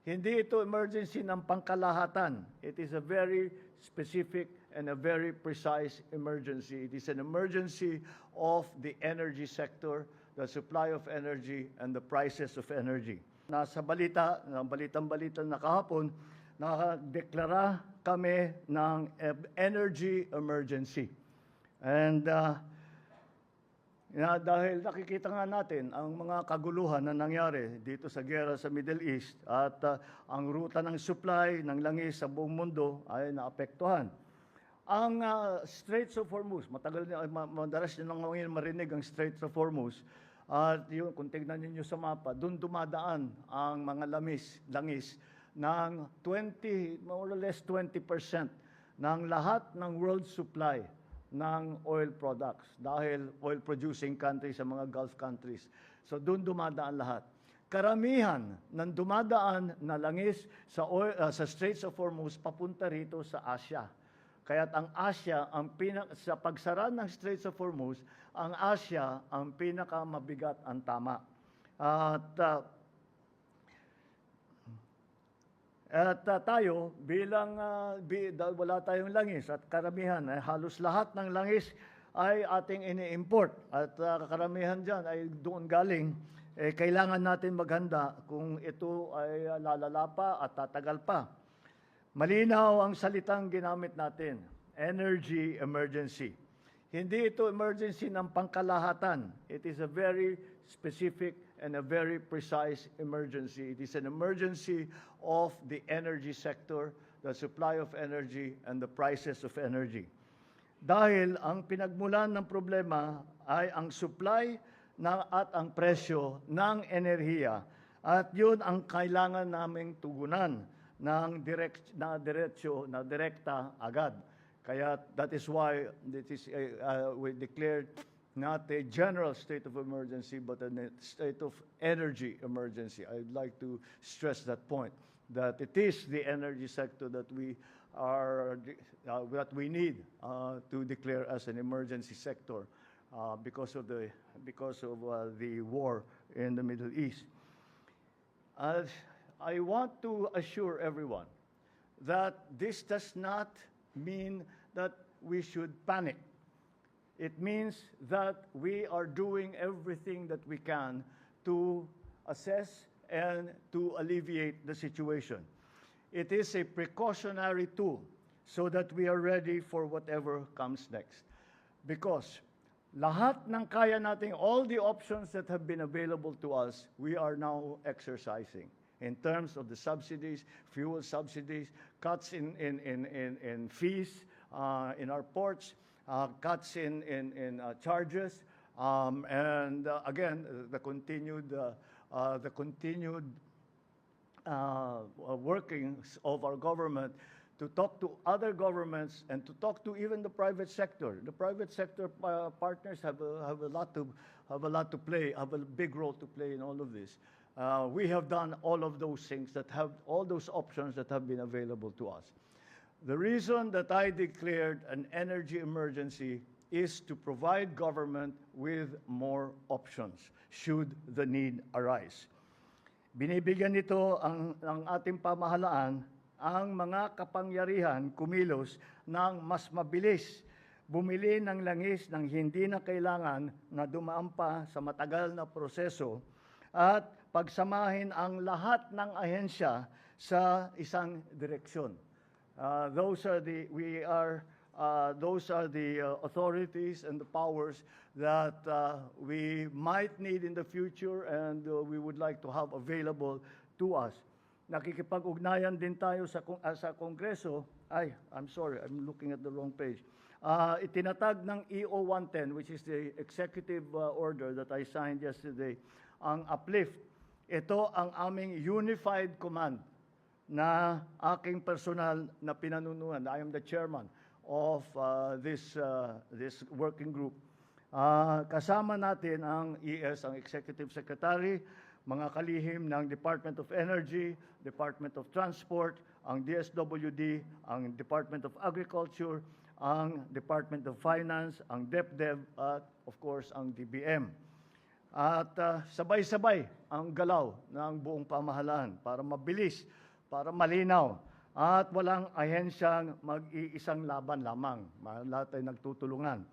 Hindi ito emergency ng pangkalahatan. It is a very specific and a very precise emergency. It is an emergency of the energy sector, the supply of energy, and the prices of energy. Nasa balitang-balita na kahapon, nakadeklara kami ng energy emergency. And dahil nakikita nga natin ang mga kaguluhan na nangyari dito sa giyera sa Middle East at ang ruta ng supply ng langis sa buong mundo ay naapektuhan. Ang Straits of Hormuz, madalas nyo nang marinig ang Straits of Hormuz, at yun, kung tignan niyo sa mapa, doon dumadaan ang mga langis ng more or less 20% ng lahat ng world supply ng oil products dahil oil-producing countries sa mga Gulf countries. So doon dumadaan lahat. Karamihan ng dumadaan na langis sa Straits of Hormuz papunta rito sa Asia. Kaya't ang Asia, sa pagsara ng Straits of Hormuz, ang Asia ang pinakamabigat ang tama. At tayo, wala tayong langis at karamihan, halos lahat ng langis ay ating ini-import. At karamihan dyan ay doon galing. Kailangan natin maghanda kung ito ay lalala pa at tatagal pa. Malinaw ang salitang ginamit natin, energy emergency. Hindi ito emergency ng pangkalahatan. It is a very specific and a very precise emergency. It is an emergency of the energy sector, the supply of energy, and the prices of energy. Dahil ang pinagmulan ng problema ay ang supply at ang presyo ng enerhiya. At yun ang kailangan naming tugunan ng direkta agad. Kaya that is why we declared not a general state of emergency, but a state of energy emergency. I'd like to stress that point, that it is the energy sector that we need to declare as an emergency sector because of the war in the Middle East. I want to assure everyone that this does not mean that we should panic. It means that we are doing everything that we can to assess and to alleviate the situation. It is a precautionary tool so that we are ready for whatever comes next. Because lahat ng kaya nating, all the options that have been available to us, we are now exercising in terms of the subsidies, fuel subsidies, cuts in fees in our ports, cuts in charges, and again, the continued workings of our government to talk to other governments and to talk to even the private sector. The private sector partners have a lot to play, have a big role to play in all of this. We have done all of those things, all those options that have been available to us. The reason that I declared an energy emergency is to provide government with more options should the need arise. Binibigyan nito ang ating pamahalaan ang mga kapangyarihan kumilos ng mas mabilis, bumili ng langis ng hindi na kailangan na dumaan pa sa matagal na proseso at pagsamahin ang lahat ng ahensya sa isang direksyon. Those are the authorities and the powers that we might need in the future and we would like to have available to us. Nakikipag-ugnayan din tayo sa Kongreso. I'm sorry, I'm looking at the wrong page. Itinatag ng EO 110, which is the executive order that I signed yesterday, ang uplift. Ito ang aming unified command na aking personal na pinanunuan. I am the chairman of this working group. Kasama natin ang ES, ang Executive Secretary, mga kalihim ng Department of Energy, Department of Transport, ang DSWD, ang Department of Agriculture, ang Department of Finance, ang DepDev, at of course ang DBM. At sabay-sabay ang galaw ng buong pamahalaan para mabilis, para malinaw, at walang ahensyang mag-iisang laban lamang. Lahat ay nagtutulungan.